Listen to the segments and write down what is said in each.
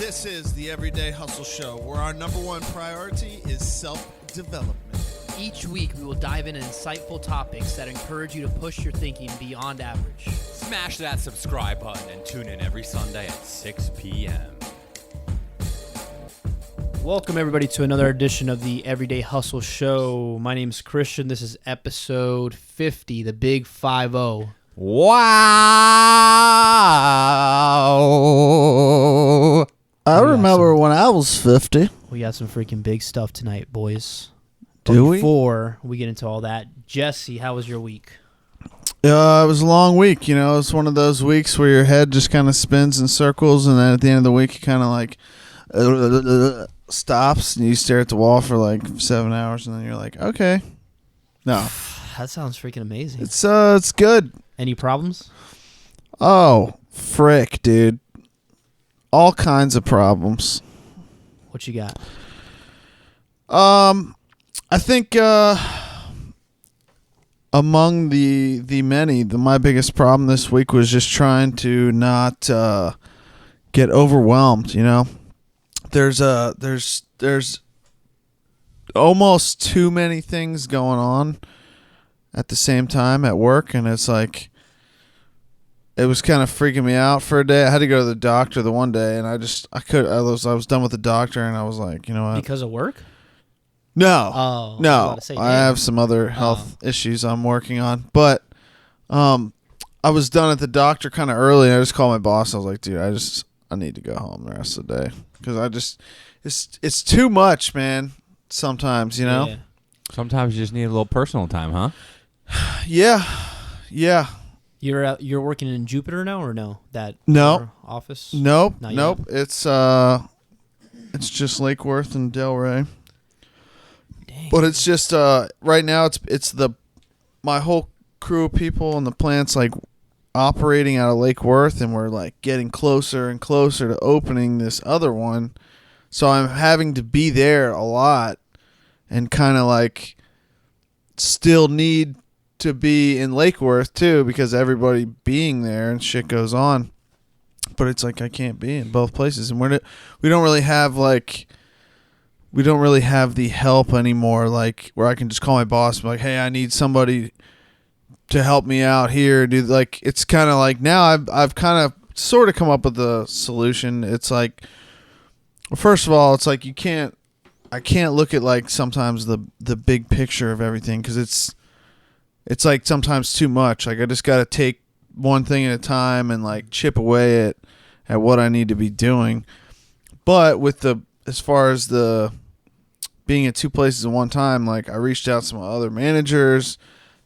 This is the Everyday Hustle Show, where our number one priority is self-development. Each week, we will dive into insightful topics that encourage you to push your thinking beyond average. Smash that subscribe button and tune in every Sunday at 6 p.m. Welcome, everybody, to another edition of the Everyday Hustle Show. My name is Christian. This is episode 50, the Big 5-0. Wow. I remember when I was 50. We got some freaking big stuff tonight, boys. Do we? Before we get into all that, Jesse, how was your week? It was a long week, you know. It's one of those weeks where your head just kind of spins in circles, and then at the end of the week, you kind of like stops, and you stare at the wall for like 7 hours, and then you're like, okay. No. That sounds freaking amazing. It's good. Any problems? Oh, frick, dude. All kinds of problems. What you got? I think among the many, my biggest problem this week was just trying to not get overwhelmed. You know, there's almost too many things going on at the same time at work, and it's like it was kind of freaking me out for a day. I had to go to the doctor the one day, and I was done with the doctor, and I was like, you know what? Because of work? No, Oh, no. I have some other health issues I'm working on, but I was done at the doctor kind of early. And I just called my boss. I was like, dude, I need to go home the rest of the day because it's too much, man. Sometimes, you know. Yeah. Sometimes you just need a little personal time, huh? Yeah. You're working in Jupiter now, or no? No. Office? Nope. Not Nope. yet? It's just Lake Worth and Delray. Dang. But it's just right now it's my whole crew of people in the plant's like operating out of Lake Worth, and we're like getting closer and closer to opening this other one. So I'm having to be there a lot and kind of like still need to be in Lake Worth too because everybody being there and shit goes on. But it's like I can't be in both places, and we don't really have the help anymore, like where I can just call my boss and be like, hey, I need somebody to help me out here. Dude, like it's kind of like now I've kind of sort of come up with a solution. It's like, well, first of all, it's like I can't look at like sometimes the big picture of everything because it's like sometimes too much. Like I just got to take one thing at a time and like chip away at what I need to be doing. But as far as the being at two places at one time, like I reached out to some other managers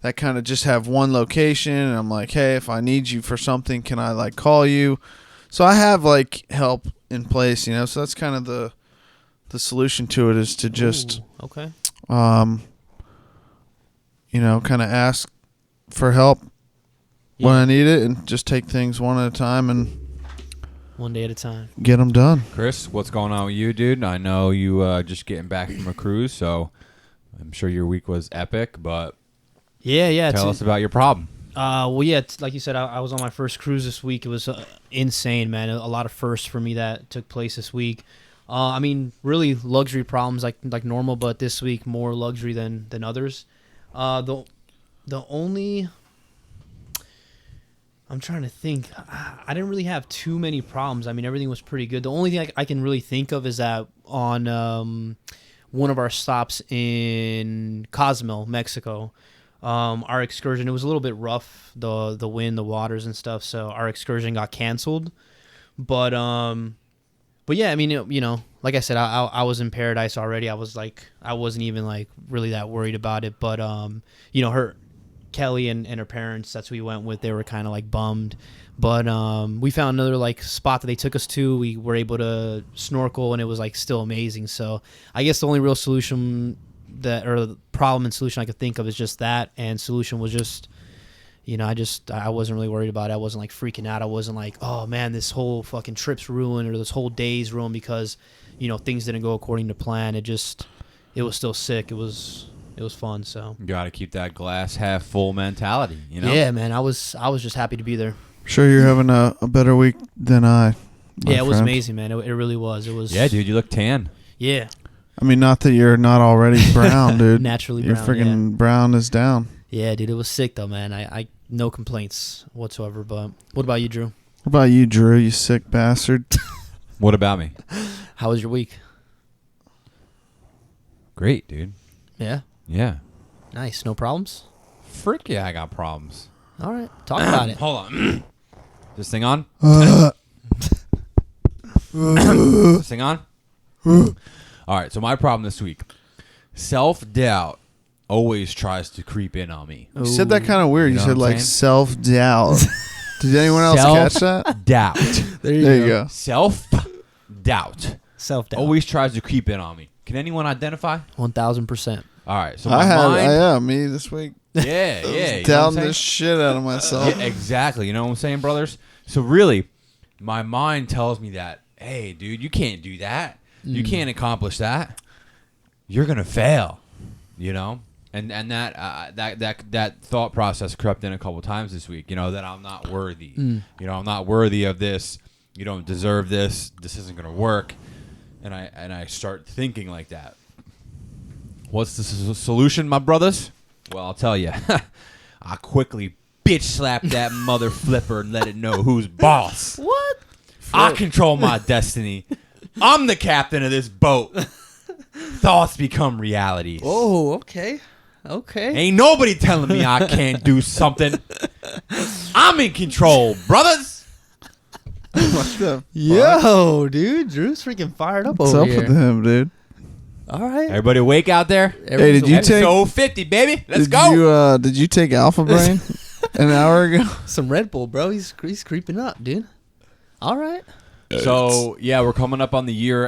that kind of just have one location, and I'm like, hey, if I need you for something, can I like call you? So I have like help in place, you know. So that's kind of the solution to it is to just okay. You know, kind of ask for help when I need it, and just take things one at a time and One day at a time. get them done. Chris, what's going on with you, dude? I know you just getting back from a cruise, so I'm sure your week was epic, but Yeah. tell us about your problem. Well, yeah, like you said, I was on my first cruise this week. It was insane, man. A lot of firsts for me that took place this week. I mean, really luxury problems like normal, but this week more luxury than others. The only, I'm trying to think. I didn't really have too many problems. I mean, everything was pretty good. The only thing I can really think of is that on one of our stops in Cozumel, Mexico, our excursion, it was a little bit rough, the wind, the waters and stuff, so our excursion got canceled. But yeah, I mean, you know, like I said, I was in paradise already. I wasn't even like really that worried about it. But you know, Kelly and her parents, that's who we went with, they were kind of like bummed. But we found another like spot that they took us to. We were able to snorkel, and it was like still amazing. So I guess the only real solution the problem and solution I could think of is just that. And solution was just, you know, I wasn't really worried about it. I wasn't like freaking out. I wasn't like, oh man, this whole fucking trip's ruined or this whole day's ruined because, you know, things didn't go according to plan. It was still sick. It was fun. So You got to keep that glass half full mentality, you know? yeah, man, I was just happy to be there. Sure, you're having a better week than I, my Yeah, it was friend. amazing, man. It really was. It was. Yeah, dude, you look tan. Yeah, I mean, not that you're not already brown, dude. naturally You're brown. freaking brown is down. Yeah, dude, it was sick though, man. I no complaints whatsoever. But what about you, Drew? What about you, Drew? You sick bastard. What about me? How was your week? Great, dude. Yeah, Yeah. nice. No problems. Frick yeah, I got problems. All right, talk about it. Hold on. This thing on? This thing on? All right, so my problem this week. Self-doubt always tries to creep in on me. You said that kind of weird. You You, know said what I'm like saying? self-doubt. Did anyone else catch that? Doubt. There you go. Self-doubt Self-doubt. always tries to creep in on me. Can anyone identify? 1000%. All right, so my Me this week. yeah, yeah. You know what I'm Doubting saying? the shit out of myself. Yeah, exactly. You know what I'm saying, brothers? So really, my mind tells me that, hey, dude, you can't do that. You can't accomplish that. You're gonna fail. You know, and that thought process crept in a couple times this week. You know, that I'm not worthy. You know, I'm not worthy of this. You don't deserve this. This isn't gonna work. And I start thinking like that. What's the solution, my brothers? Well, I'll tell you. I quickly bitch slap that mother flipper and let it know who's boss. What? I control my destiny. I'm the captain of this boat. Thoughts become realities. Oh, okay. Okay. Ain't nobody telling me I can't do something. I'm in control, brothers. What the Yo, dude, Drew's freaking fired up What's over up here. with him, dude? All right. Everybody wake out there. Hey, did you take- Episode 50, baby. Let's did go. You, did you take Alpha Brain an hour ago? Some Red Bull, bro? He's creeping up, dude. All right. So yeah, we're coming up on the year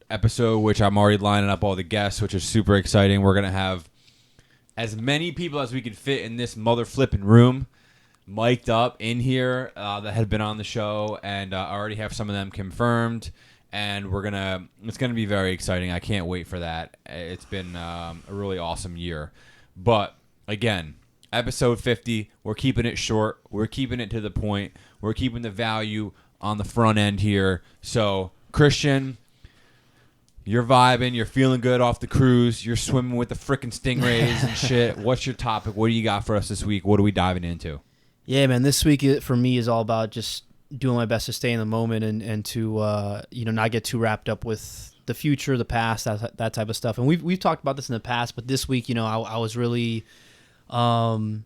episode, which I'm already lining up all the guests, which is super exciting. We're gonna have as many people as we can fit in this mother flipping room, mic'd up in here that had been on the show, and I already have some of them confirmed. And it's gonna be very exciting. I can't wait for that. It's been a really awesome year, but again, episode 50, we're keeping it short. We're keeping it to the point. We're keeping the value on the front end here. So, Christian, you're vibing. You're feeling good off the cruise. You're swimming with the frickin' stingrays and shit. What's your topic? What do you got for us this week? What are we diving into? Yeah, man. This week for me is all about just doing my best to stay in the moment and to not get too wrapped up with the future, the past, that type of stuff. And we've talked about this in the past, but this week, I was really thinking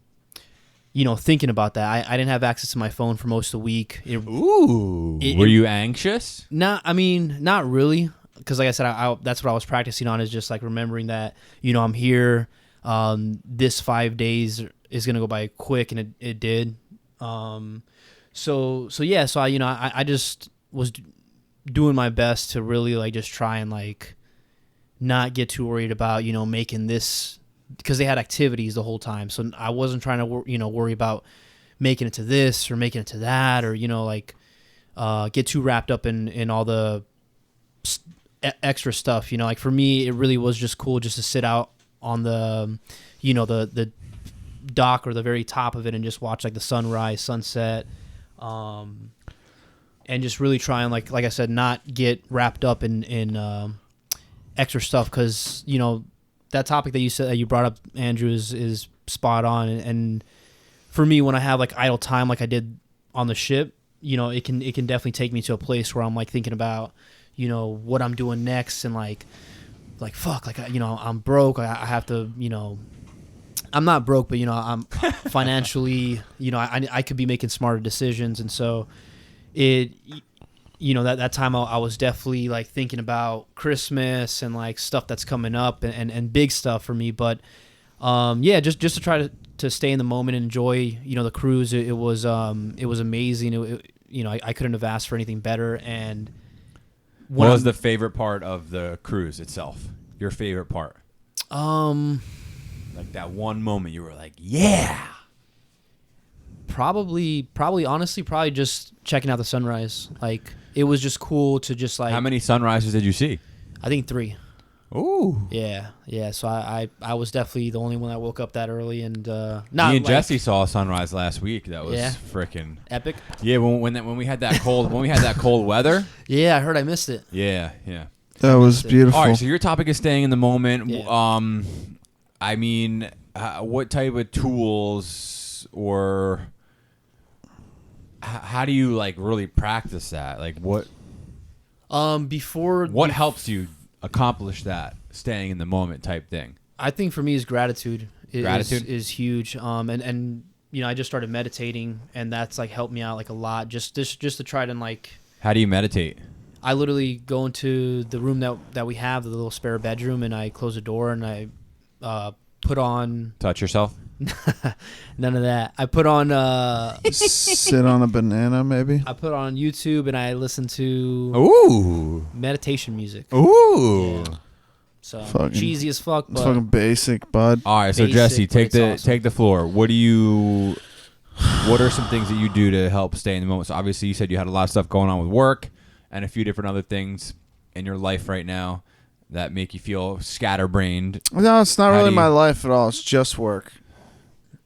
about that. I didn't have access to my phone for most of the week. Ooh. Were you anxious? Not really, because like I said, I that's what I was practicing on, is just like remembering that I'm here. This 5 days is gonna go by quick, and it did. So I just was doing my best to really like just try and like not get too worried about making this, because they had activities the whole time. So I wasn't trying to worry about making it to this or making it to that, or get too wrapped up in all the extra stuff. Like for me, it really was just cool just to sit out on the the dock or the very top of it and just watch like the sunrise, sunset, and just really try and like I said, not get wrapped up in extra stuff, because that topic that you said, that you brought up, Andrew, is spot on. And for me, when I have like idle time like I did on the ship, it can definitely take me to a place where I'm like thinking about what I'm doing next, and like fuck, like I'm broke, I have to I'm not broke, but I'm financially I could be making smarter decisions. And so that time I was definitely like thinking about Christmas and like stuff that's coming up and big stuff for me. But just to try to stay in the moment and enjoy the cruise. It was amazing. I couldn't have asked for anything better. And What was the favorite part of the cruise itself? Your favorite part? Like that one moment you were like, yeah. Probably honestly just checking out the sunrise. Like it was just cool to just like. How many sunrises did you see? I think 3. Ooh. Yeah. So I was definitely the only one that woke up that early, and not Me and like, Jesse saw a sunrise last week. That was Yeah. freaking. epic. Yeah, when we had that cold weather. Yeah, I heard I missed it. Yeah. That was beautiful. All right, so your topic is staying in the moment. Yeah. I mean, what type of tools or how do you like really practice that? Like what Before what helps you accomplish that staying in the moment type thing? I think for me is gratitude. Gratitude? Is huge. And you know, I just started meditating, and that's like helped me out like a lot. Just to try to like. How do you meditate? I literally go into the room that we have, the little spare bedroom, and I close the door and I put on Touch yourself? none of that. I put on Sit on a banana, maybe. I put on YouTube and I listen to Ooh. meditation music. Ooh. Yeah. So Fucking- cheesy as fuck, It's but fucking basic, bud. All right, so Basic, Jesse, but take it's the awesome. take the floor. What are some things that you do to help stay in the moment? So obviously you said you had a lot of stuff going on with work and a few different other things in your life right now that make you feel scatterbrained. No, it's not How really do you- my life at all. It's just work.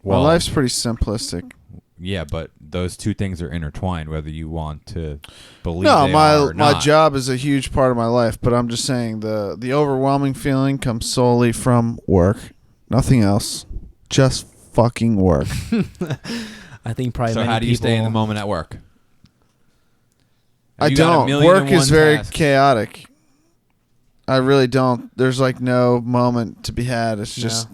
Well, my life's pretty simplistic. yeah, but those two things are intertwined, whether you want to believe No, they are or my not. job is a huge part of my life, but I'm just saying the overwhelming feeling comes solely from work. Nothing else. Just fucking work. I think probably So many how do you stay in the people- moment at work? I You got a don't. million Work and is one very tasks. chaotic. I really don't. There's like no moment to be had. It's No. just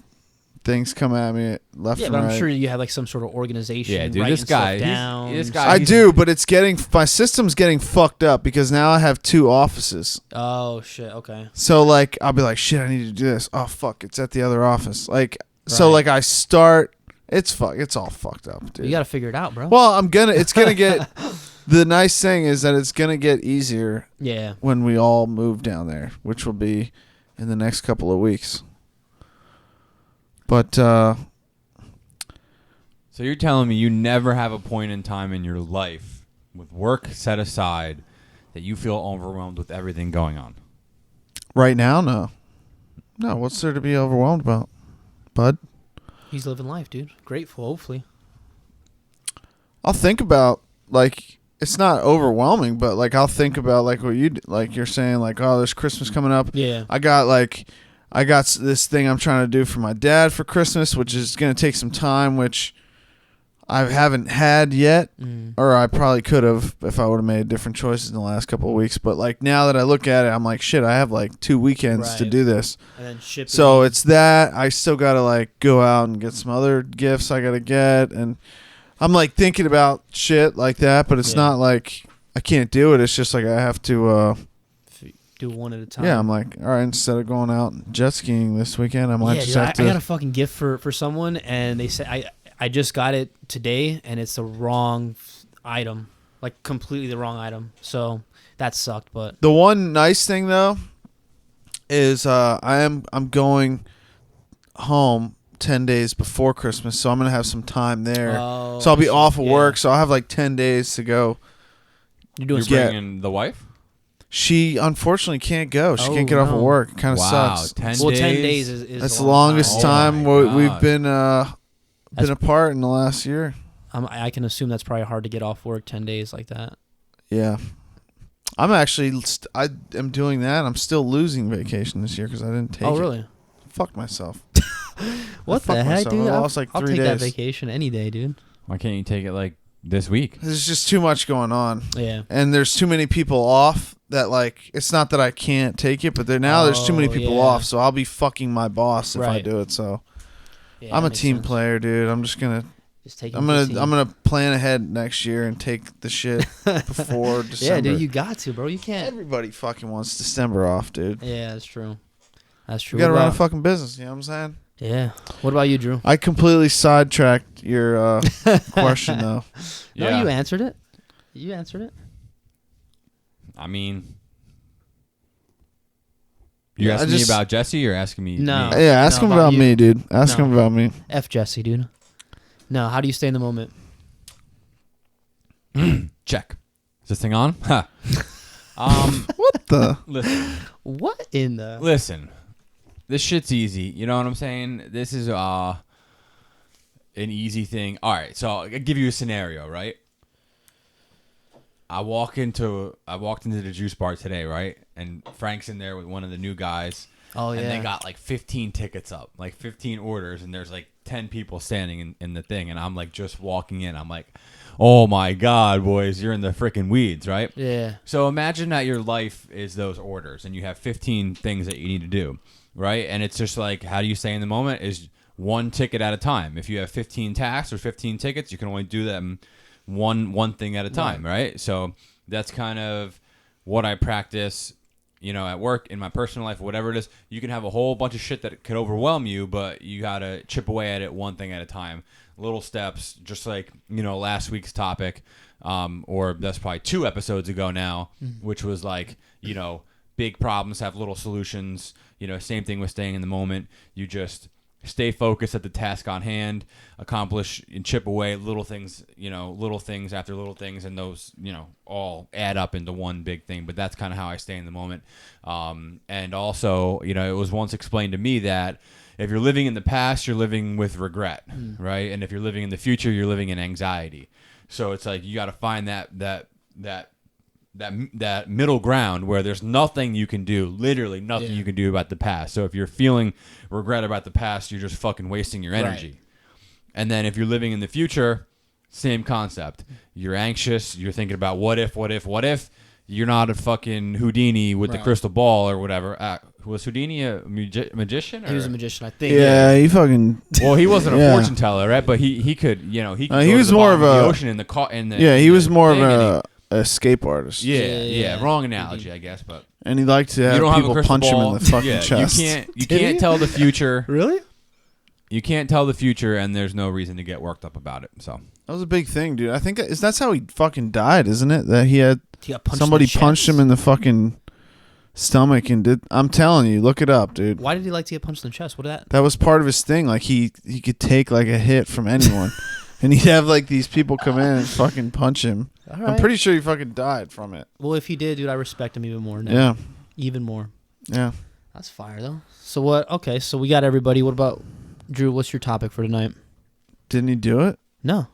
things come at me left Yeah, and but right. I'm sure you have like some sort of organization. Yeah, dude, writing this guy, stuff down. this guy- I he's- do, but it's getting my system's getting fucked up because now I have two offices. Oh shit. Okay. So like I'll be like, shit, I need to do this. Oh fuck, it's at the other office. Like so Right. like I start. It's all fucked up, dude. You got to figure it out, bro. Well, it's gonna get. The nice thing is that it's gonna get easier Yeah. when we all move down there, which will be in the next couple of weeks. But So you're telling me you never have a point in time in your life with work set aside that you feel overwhelmed with everything going on? right now, no. What's there to be overwhelmed about, bud? He's living life, dude. Grateful, hopefully. I'll think about like it's not overwhelming, but like I'll think about like what like you're saying like, oh, there's Christmas coming up. Yeah. I got this thing I'm trying to do for my dad for Christmas, which is going to take some time, which I haven't had yet, or I probably could have if I would have made different choices in the last couple of weeks. But like now that I look at it, I'm like, shit, I have like 2 weekends to Right. do this. And then ship. So it's that I still got to like go out and get some other gifts I got to get. And I'm like thinking about shit like that, but it's Yeah. not like I can't do it. It's just like I have to, do one at a time. yeah, I'm like, all right, instead of going out and jet skiing this weekend, I might Yeah, just dude, have I to. got a fucking gift for someone, and they said I just got it today, and it's the wrong item, like completely the wrong item. So that sucked, but The one nice thing though is I'm going home 10 days before Christmas, so I'm gonna have some time there. Oh, so I'll be I see. off of Yeah. work, so I'll have like 10 days to go. you're doing You're Yeah. bringing the wife? She unfortunately can't go. She Oh, can't get off of no. work. It kind of Wow, sucks. 10 well, days? 10 days is That's a the long longest Oh time my we've God. been That's- apart in the last year. I can assume that's probably hard to get off work 10 days like that. Yeah. I'm actually I am doing that. I'm still losing vacation this year because I didn't take Oh, it. really? Fuck myself. What fucked the heck, myself. dude? I lost like I'll 3 take that days. vacation any day, dude. Why can't you take it like this week? There's just too much going on. Yeah. And there's too many people off that like it's not that I can't take it, but there's too many Oh, people yeah. off, so I'll be fucking my boss if I Right. do it. So Yeah, I'm that a makes team sense. player, dude. I'm just gonna Just take I'm gonna plan ahead next year and take the shit before December. Yeah, dude, you got to, bro. You can't. Everybody fucking wants December off, dude. Yeah, that's true. That's true. We gotta What run a about- fucking business. You know what I'm saying? Yeah. What about you, Drew? I completely sidetracked your question though. No, you answered it. You answered it. I mean, you're Yeah, I asking me just- about Jesse or asking me? No. me? Yeah, ask No, him about about you. me, dude. Ask No. him about me. F Jesse, dude. No, how do you stay in the moment? Check. Is this thing on? Huh. What the? Listen. What in the? Listen. this shit's easy. You know what I'm saying? This is an easy thing. All right, so I'll give you a scenario, right? I walked into the juice bar today, right? And Frank's in there with one of the new guys. Oh, yeah. And they got like 15 tickets up, like 15 orders, and there's like 10 people standing in the thing, and I'm like just walking in. I'm like, oh my God, boys, you're in the freaking weeds, right? Yeah. So imagine that your life is those orders, and you have 15 things that you need to do, right? And it's just like, how do you stay in the moment? Is one ticket at a time. If you have 15 tasks or 15 tickets, you can only do them one thing at a time, right? So that's kind of what I practice. You know, at work, in my personal life, whatever it is, you can have a whole bunch of shit that could overwhelm you, but you got to chip away at it one thing at a time. Little steps, just like, you know, last week's topic, or that's probably 2 episodes ago now, which was like, you know, big problems have little solutions. You know, same thing with staying in the moment. You just stay focused at the task on hand, accomplish and chip away little things, you know, little things after little things, and those, you know, all add up into one big thing. But that's kind of how I stay in the moment. And also, you know, it was once explained to me that if you're living in the past, you're living with regret, right? And if you're living in the future, you're living in anxiety. So it's like you got to find that middle ground where there's nothing you can do, literally nothing you can do about the past. So if you're feeling regret about the past, you're just fucking wasting your energy. Right. And then if you're living in the future, same concept. You're anxious. You're thinking about what if. You're not a fucking Houdini with the crystal ball or whatever. Was Houdini a magician? Or? He was a magician, I think. Yeah, he fucking. Well, he wasn't a Yeah. fortune teller, right? But he could, you know, he could he go was to the more bottom of the a- ocean in the Yeah, he was more of thing, and a escape artist. Yeah. Wrong analogy, I guess, but And he liked to you have don't have a people crystal punch him ball. in the fucking Yeah, chest. You can't tell the future. Really? You can't tell the future, and there's no reason to get worked up about it. So That was a big thing, dude. I think that's how he fucking died, isn't it? That he had He got punched somebody in the punched chest. him in the fucking stomach and did. I'm telling you, look it up, dude. Why did he like to get punched in the chest? What did that? That was part of his thing. Like he could take like a hit from anyone, and he'd have like these people come in and fucking punch him. All I'm right. pretty sure he fucking died from it. Well, if he did, dude, I respect him even more now. Yeah, Even more. yeah. That's fire, though. So what? Okay, so we got everybody. What about Drew? What's your topic for tonight? Didn't he do it? No.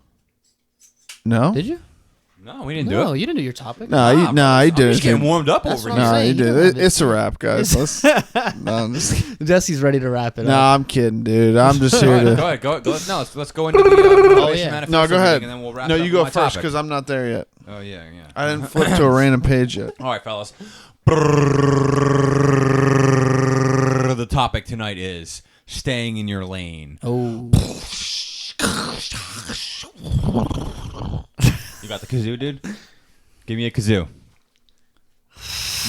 No. Did you? no, we didn't No, do it. you didn't do your topic. No, he I'm did. just getting warmed up That's over what here. I'm No, he saying, you did. don't have It's a wrap, guys. Let's. No, I'm just. Jesse's ready to wrap it No, up. I'm kidding, dude. I'm just Go here ahead, to. go ahead. No, let's go into the Motivation yeah. Manifesto No, go ahead. thing, and then we'll wrap No, it up you with go my first topic. because I'm not there yet. Oh yeah. I didn't flip to a random page yet. All right, fellas. The topic tonight is staying in your lane. Oh. You got the kazoo, dude? Give me a kazoo.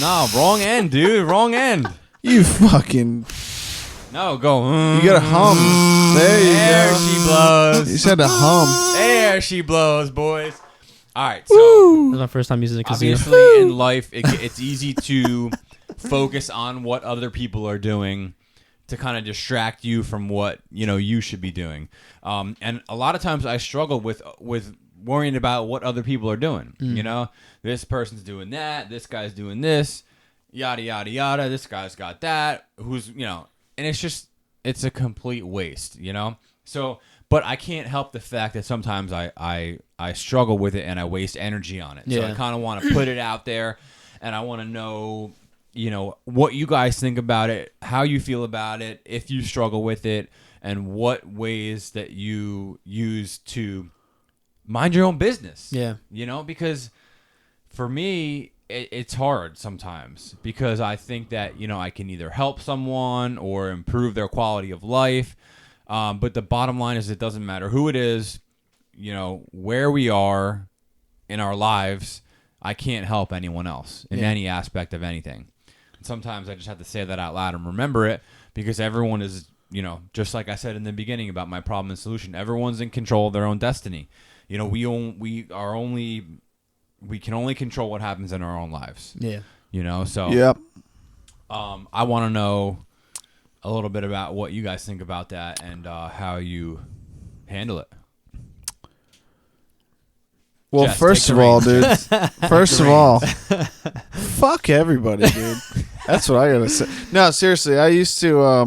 No, wrong end, dude. Wrong end. You fucking. No, go. You gotta hum. There you There go. she blows. You said to hum. There she blows, boys. All right, so That was my first time using a kazoo. obviously in life, it's easy to focus on what other people are doing to kind of distract you from what you should be doing. And a lot of times I struggle with worrying about what other people are doing. This person's doing that. This guy's doing this. Yada yada yada. This guy's got that. And it's a complete waste. So, but I can't help the fact that sometimes I struggle with it and I waste energy on it. So I Yeah. kind of want to put it out there, and I want to know, what you guys think about it, how you feel about it, if you struggle with it, and what ways that you use to mind your own business. Yeah. Because for me, it's hard sometimes because I think that, I can either help someone or improve their quality of life. But the bottom line is it doesn't matter who it is, where we are in our lives, I can't help anyone else in any aspect of anything. And sometimes I just have to say that out loud and remember it because everyone is, just like I said in the beginning about my problem and solution, everyone's in control of their own destiny. We can only control what happens in our own lives. Yeah. So Yep. I want to know a little bit about what you guys think about that and how you handle it. Well, Jess, first take of the all, reins. dude. First of all, fuck everybody, dude. That's what I gotta say. No, seriously, I used to. I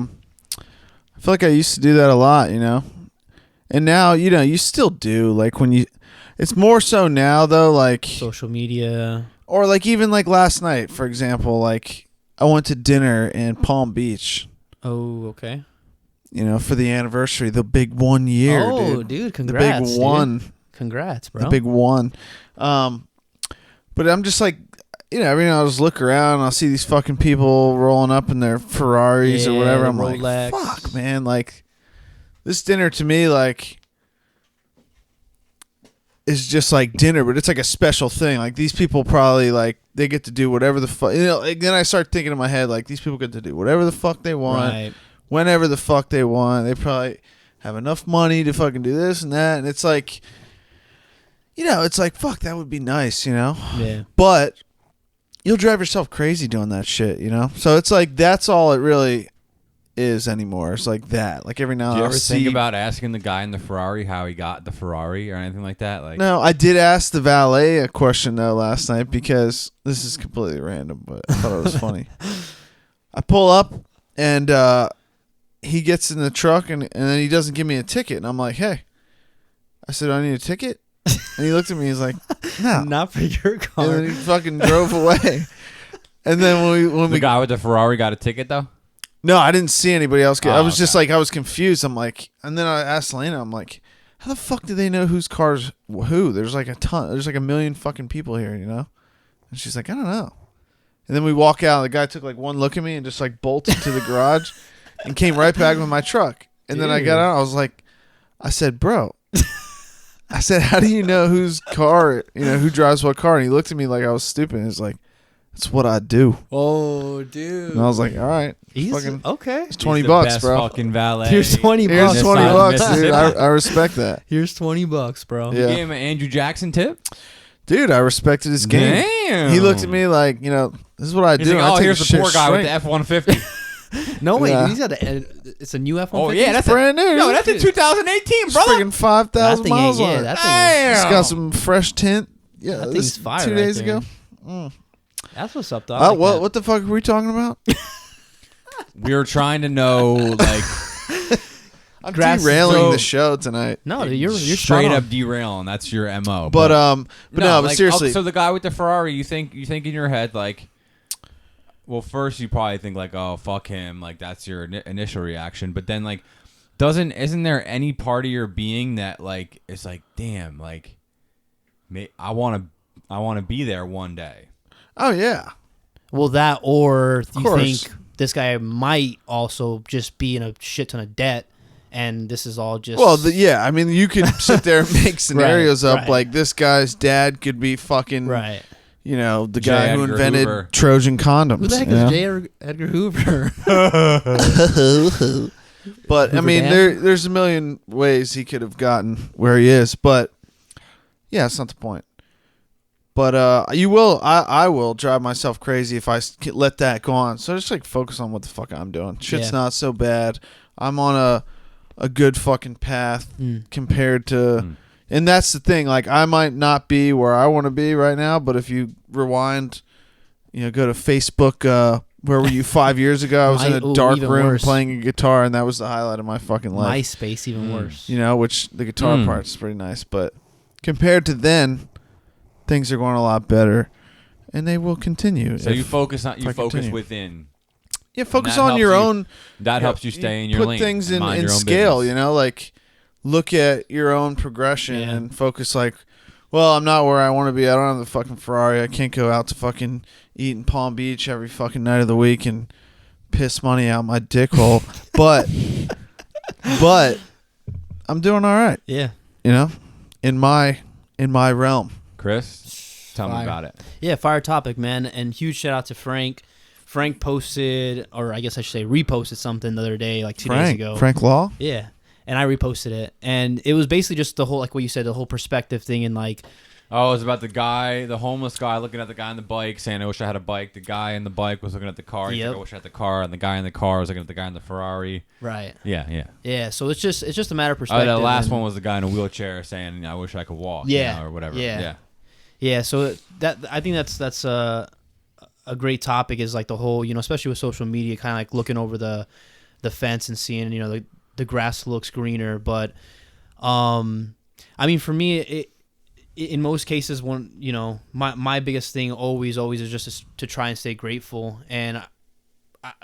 feel like I used to do that a lot, you know. And now, you know, you still do. Like when you, it's more so now though. Like Social media. or like even like last night, for example. Like I went to dinner in Palm Beach. Oh, okay. You know, for the anniversary, the big 1 year. Oh, dude, congrats. The big one. Dude. Congrats, bro. The big one. But I'm just like, you know, every now I'll just look around and I'll see these fucking people rolling up in their Ferraris or whatever. the I'm Rolex. like, fuck, man. Like, this dinner to me, like, is just like dinner, but it's like a special thing. Like, these people probably, like, they get to do whatever the fuck. You know, like, then I start thinking in my head, like, these people get to do whatever the fuck they want, Right. whenever the fuck they want. They probably have enough money to fucking do this and that. And it's like, you know, it's like, fuck, that would be nice, you know? Yeah. But you'll drive yourself crazy doing that shit, you know? So it's like, that's all it really is anymore. It's like that. Like every now Do and you then ever I'll think see. about asking the guy in the Ferrari how he got the Ferrari or anything like that? Like, No, I did ask the valet a question though last night because this is completely random, but I thought it was funny. I pull up and he gets in the truck and then he doesn't give me a ticket. And I'm like, hey. I said, I need a ticket? And he looked at me. He's like, no. Not for your And car. then he fucking drove away. And then when the we guy with the Ferrari got a ticket though. no, I didn't see anybody else get. I Oh, was just okay. like, I was confused. I'm like, and then I asked Lena, I'm like, how the fuck do they know whose car's who? There's like a ton. There's like a million fucking people here, you know? And she's like, I don't know. And then we walk out. And the guy took like one look at me and just like bolted to the garage and came right back with my truck. And then I got Dude. out. I was like, I said, bro. I said, how do you know whose car, you know, who drives what car? And he looked at me like I was stupid. He's like, that's what I do. Oh, dude. And I was like, all right. He's fucking, okay. it's 20 He's the bucks, best bro. Fucking valet. Here's 20 Here's bucks. 20 Side of bucks, dude. Mississippi. I respect that. Here's $20, bro. You Yeah. gave him an Andrew Jackson tip. Dude, I respected his game. Damn. He looked at me like, you know, this is what I He's do. like, I oh, take here's a the shit poor guy with straight. the F-150. No, wait. Yeah. He's got it's a new F-150. Oh yeah, that's brand new. No, that's in 2018, It's brother. freaking 5,000 miles on it. That thing Damn. It's got some fresh tint. Yeah, That this thing's fire 2 right days there. ago. that's what's up, dog. What the fuck are we talking about? We were trying to know, like, I'm Grass- derailing so- the show tonight. No, you're straight spot up on. derailing. That's your MO. But no, but like, seriously. So the guy with the Ferrari, you think in your head, like, well, first you probably think like, oh, fuck him, like that's your initial reaction. But then like, isn't there any part of your being that like it's like, damn, like, I want to be there one day. Oh yeah. Well, that or you course. think this guy might also just be in a shit ton of debt, and this is all just Well, yeah. I mean, you could sit there and make scenarios up right. like this guy's dad could be fucking, right. you know, the J. guy who Edgar invented Hoover. Trojan condoms. Who the heck you know? is J. Edgar Hoover? But I Hoover mean, Dam? there's a million ways he could have gotten where he is. But yeah, that's not the point. But I will drive myself crazy if I let that go on. So just like focus on what the fuck I'm doing. Shit's Yeah. not so bad. I'm on a good fucking path compared to. And that's the thing. Like I might not be where I want to be right now, but if you rewind, you know, go to Facebook. Where were you 5 years ago? I was in a dark even room worse. playing a guitar, and that was the highlight of my fucking life. MySpace, even worse. You know, which the guitar part's pretty nice, but compared to then, things are going a lot better, and they will continue. So if- you focus on if I continue. within. yeah, focus that on helps your you- own. That helps you stay in your put lane. things and in mind your own scale. business. You know, like look at your own progression Yeah. and focus. Like, well, I'm not where I want to be. I don't have the fucking Ferrari. I can't go out to fucking eat in Palm Beach every fucking night of the week and piss money out my dick hole. but I'm doing all right. Yeah. You know, in my realm. Chris, tell me Fire. about it. Yeah, fire topic, man. And huge shout out to Frank. Frank posted, or I guess I should say reposted something the other day, like 2 days ago. Frank Law. Yeah. And I reposted it. And it was basically just the whole, like what you said, the whole perspective thing. And like, Oh, it was about the homeless guy looking at the guy on the bike, saying, I wish I had a bike. The guy in the bike was looking at the car. He's Yep. like, I wish I had the car. And the guy in the car was looking at the guy in the Ferrari. right. Yeah. Yeah. So it's just a matter of Oh, perspective. the last and- one was the guy in a wheelchair saying, I wish I could walk. Yeah, Or whatever. yeah. Yeah. Yeah. So that, I think that's a great topic is like the whole, especially with social media, kind of like looking over the fence and seeing, the grass looks greener. But, I mean, for me, in most cases, when, my biggest thing always is just to try and stay grateful. And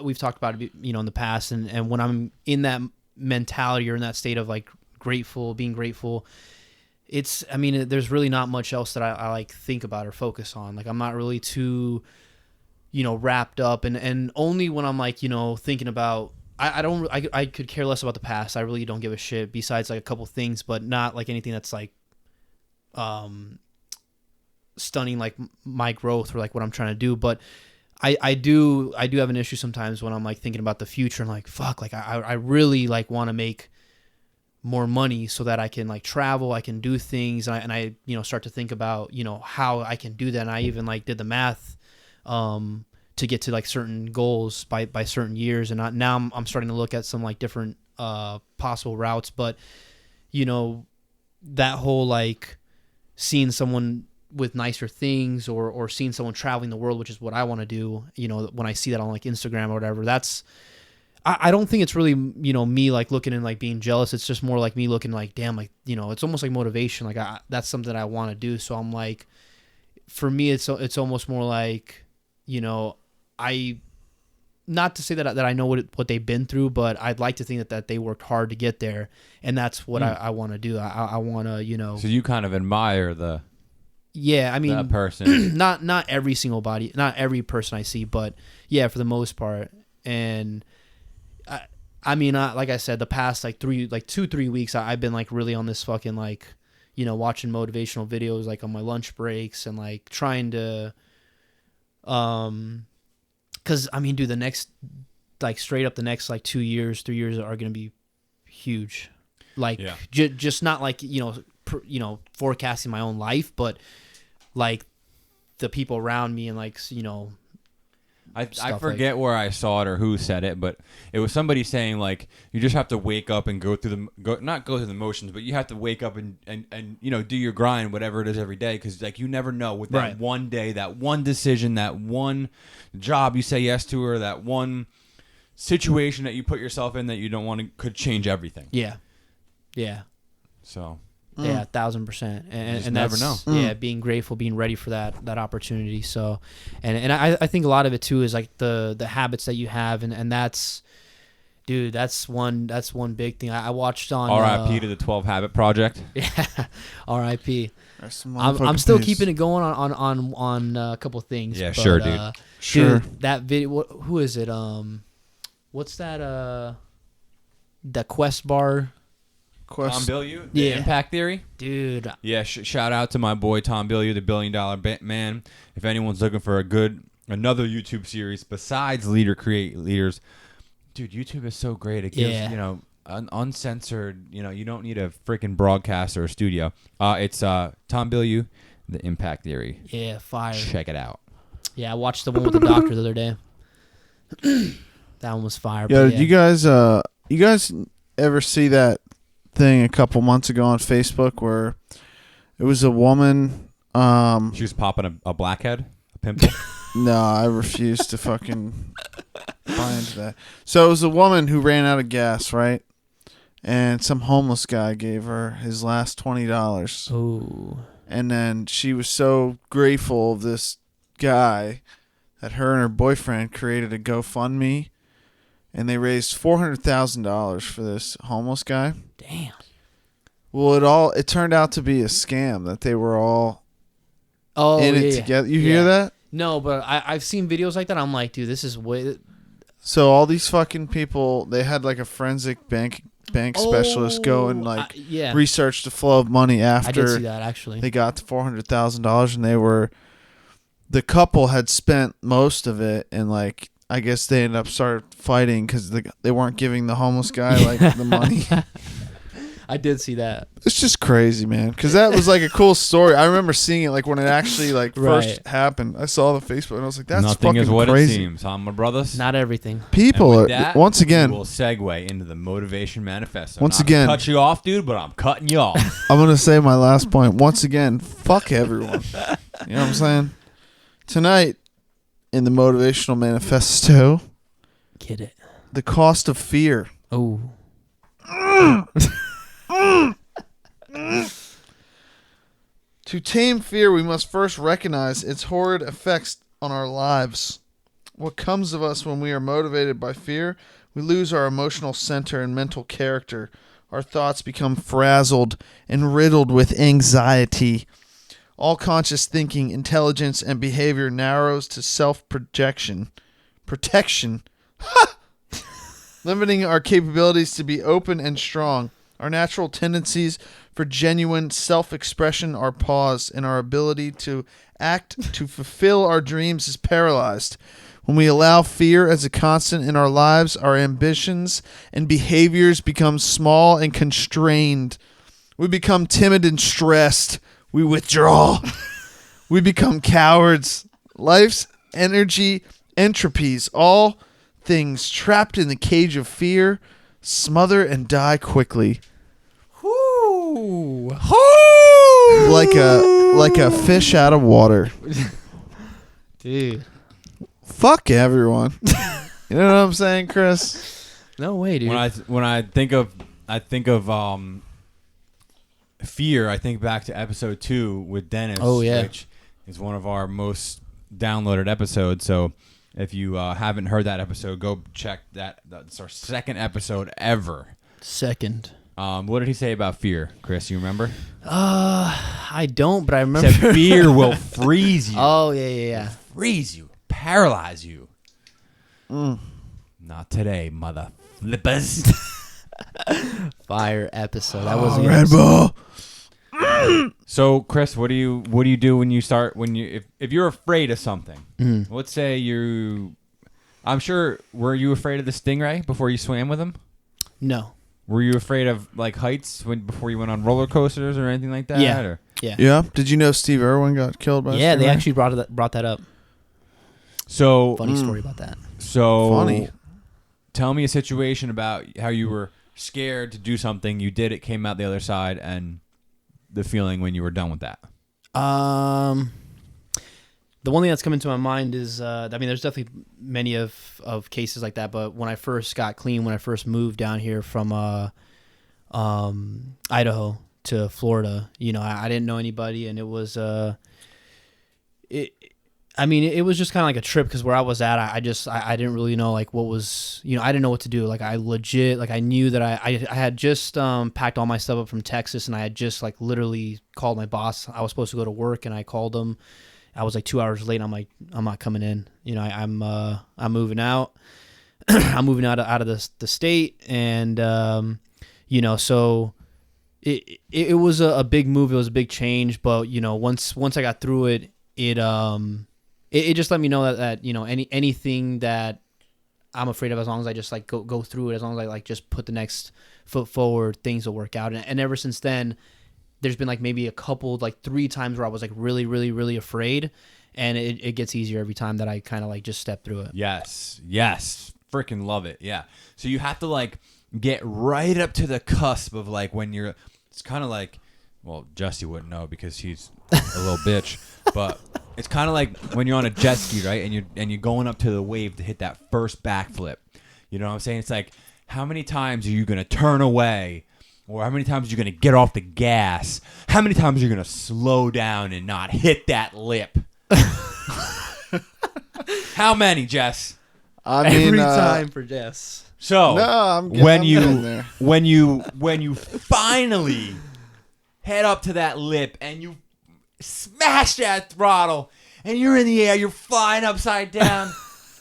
we've talked about it, in the past. And when I'm in that mentality or in that state of like being grateful, there's really not much else that I like think about or focus on. Like, I'm not really too, wrapped up, and only when I'm like, thinking about, I could care less about the past. I really don't give a shit, besides like a couple things, but not like anything that's like, stunning like my growth or like what I'm trying to do. But I do have an issue sometimes when I'm like thinking about the future and like, fuck, like I really like want to make more money so that I can like travel, I can do things, and I start to think about how I can do that. And I even like did the math to get to like certain goals by certain years, and now I'm starting to look at some like different possible routes. But that whole like seeing someone with nicer things or seeing someone traveling the world, which is what I want to do, when I see that on like Instagram or whatever, that's, I don't think it's really, me like looking and like being jealous. It's just more like me looking like, damn, like, it's almost like motivation. Like that's something that I want to do. So I'm like, for me, it's almost more like, not to say that I know what they've been through, but I'd like to think that they worked hard to get there. And that's what I want to do. I want to, So you kind of admire yeah, I mean, that person. not every single body, not every person I see, but yeah, for the most part. And I mean, like I said, the past like 2-3 weeks, I've been like really on this fucking like, watching motivational videos like on my lunch breaks and like trying to, cause I mean, dude, the next like straight up the next like 2 years, 3 years are gonna be huge. Like just not like forecasting my own life, but like the people around me and like I forget where I saw it or who said it, but it was somebody saying like you just have to wake up and not go through the motions, but you have to wake up and do your grind, whatever it is every day, because like you never know with that one day, that one decision, that one job you say yes to, or that one situation that you put yourself in that you don't want to, could change everything. Yeah. So. Yeah, 1,000%, and never that's, know. Yeah, being grateful, being ready for that opportunity. So, and I think a lot of it too is like the habits that you have, and that's, dude, that's one big thing. I watched on R.I.P. to the 12 Habit Project. Yeah, R.I.P. I'm still keeping it going on a couple things. Yeah, but, sure, dude. Sure. Dude, that video. Who is it? What's that? That Quest bar. Tom Bilyeu, the Impact Theory, dude. Yeah, shout out to my boy Tom Bilyeu, the $1 Billion Man. If anyone's looking for another YouTube series besides Leader Create Leaders, dude, YouTube is so great. It gives uncensored. You don't need a freaking broadcaster or a studio. It's Tom Bilyeu, the Impact Theory. Yeah, fire. Check it out. Yeah, I watched the one with the doctor the other day. That one was fire. Yeah, you guys ever see that thing a couple months ago on Facebook where it was a woman? She was popping a blackhead, a pimple. No, I refuse to fucking buy into that. So it was a woman who ran out of gas, right? And some homeless guy gave her his last $20. Oh. And then she was so grateful of this guy that her and her boyfriend created a GoFundMe. And they raised $400,000 for this homeless guy. Damn. Well, it turned out to be a scam, that they were all in it together. You hear that? No, but I've seen videos like that. I'm like, dude, this is way. So all these fucking people, they had like a forensic bank specialist go and like research the flow of money after. I did see that actually. They got to $400,000, and the couple had spent most of it, and like, I guess they ended up started fighting because they weren't giving the homeless guy like the money. I did see that. It's just crazy, man. Because that was like a cool story. I remember seeing it like when it actually like first happened. I saw the Facebook and I was like, "That's nothing fucking is what crazy." It seems, huh, my brothers? Not everything. People are once again. We'll segue into the motivation manifesto. Once Not again, to cut you off, dude, but I'm cutting you off. I'm gonna say my last point. Once again, fuck everyone. You know what I'm saying? Tonight, in the Motivational Manifesto, Get it. the cost of fear. Oh. To tame fear, we must first recognize its horrid effects on our lives. What comes of us when we are motivated by fear? We lose our emotional center and mental character. Our thoughts become frazzled and riddled with anxiety. All conscious thinking, intelligence, and behavior narrows to self-protection. Limiting our capabilities to be open and strong. Our natural tendencies for genuine self-expression are paused, and our ability to act to fulfill our dreams is paralyzed. When we allow fear as a constant in our lives, our ambitions and behaviors become small and constrained. We become timid and stressed. We withdraw. We become cowards. Life's energy entropies, all things trapped in the cage of fear, smother and die quickly. Whoo. Like a fish out of water. Dude. Fuck everyone. You know what I'm saying, Chris? No way, dude. When I think of fear, I think back to episode 2 with Dennis. Oh, yeah. Which is one of our most downloaded episodes. So if you haven't heard that episode, go check that. That's our second episode ever. Second. What did he say about fear, Chris? You remember? I don't, but I He remember. said fear will freeze you. Oh, yeah. Freeze you. Paralyze you. Not today, mother flippers. Fire episode. That was a good Red episode. Bull. So, Chris, what do you do when you start if you're afraid of something? Mm. Let's say I'm sure, were you afraid of the stingray before you swam with him? No. Were you afraid of like heights before you went on roller coasters or anything like that? Yeah. Or? Yeah. Yeah. Did you know Steve Irwin got killed by a Yeah, they stingray? actually brought that up. So Funny story about that. So Funny. Tell me a situation about how you were scared to do something, you did it, came out the other side, and the feeling when you were done with that. The one thing that's coming to my mind is, there's definitely many of cases like that. But when I first got clean, when I first moved down here from Idaho to Florida, I didn't know anybody, and it was it was just kind of like a trip because where I was at, I didn't really know like what was, I didn't know what to do. Like I legit, like I knew that I had just packed all my stuff up from Texas, and I had just like literally called my boss. I was supposed to go to work, and I called him. I was like 2 hours late. And I'm like, I'm not coming in. I'm moving out. I'm moving out of the state, and so it was a big move. It was a big change, but once I got through it, it just let me know that anything that I'm afraid of, as long as I just like go through it, as long as I like just put the next foot forward, things will work out. And ever since then, there's been like maybe a couple, like 3 times where I was like really, really, really afraid, and it gets easier every time that I kind of like just step through it. Yes. Freaking love it. Yeah. So you have to like get right up to the cusp of like when you're, it's kind of like, well, Jesse wouldn't know because he's a little bitch, but it's kind of like when you're on a jet ski, right? And you're going up to the wave to hit that first backflip. You know what I'm saying? It's like, how many times are you going to turn away? Or how many times are you going to get off the gas? How many times are you going to slow down and not hit that lip? How many, Jess? I mean, Every time for Jess. So No, I'm when getting there. you finally head up to that lip and you smash that throttle and you're in the air, you're flying upside down,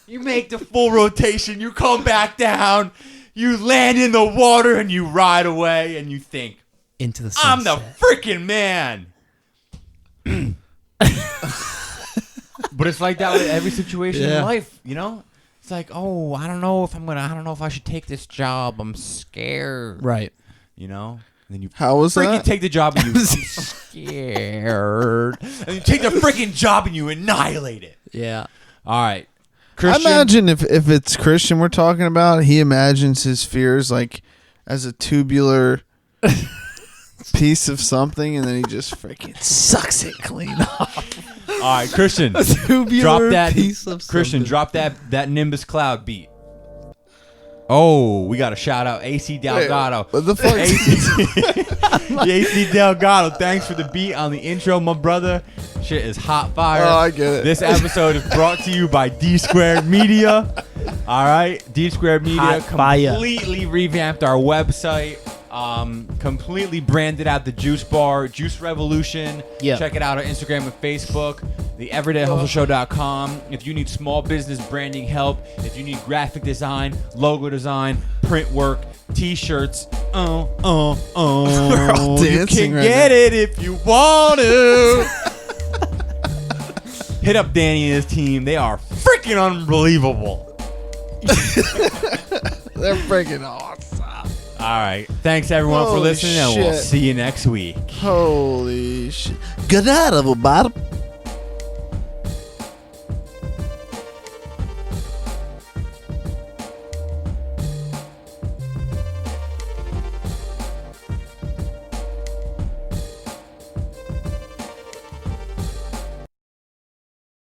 you make the full rotation, you come back down, you land in the water and you ride away and you think, Into the I'm sunset. the freaking man. But it's like that with every situation in Yeah. life, It's like, oh, I don't know if I should take this job. I'm scared. Right. And then you How was freaking that? take the job and I'm scared. And you take the freaking job and you annihilate it. Yeah. All right. I Christian. imagine if it's Christian we're talking about, he imagines his fears like as a tubular piece of something, and then he just freaking sucks it clean off. All right, Christian. Tubular Drop that, piece of Christian. something. Drop that Nimbus Cloud beat. Oh, we got a shout out, AC Delgado. What the fuck? AC Delgado, thanks for the beat on the intro, my brother. Shit is hot fire. Oh, I get it. This episode is brought to you by D Squared Media. All right, D Squared Media Hot fire. completely revamped our website. Completely branded out the Juice Bar, Juice Revolution. Yeah. Check it out on Instagram and Facebook. The EverydayHustleShow.com. If you need small business branding help, if you need graphic design, logo design, print work, T-shirts, We're all you dancing can right get now. it if you want to. Hit up Danny and his team. They are freaking unbelievable. They're freaking awesome. All right. Thanks, everyone, for Holy listening, and we'll shit. see you next week. Holy shit. Good night, everybody.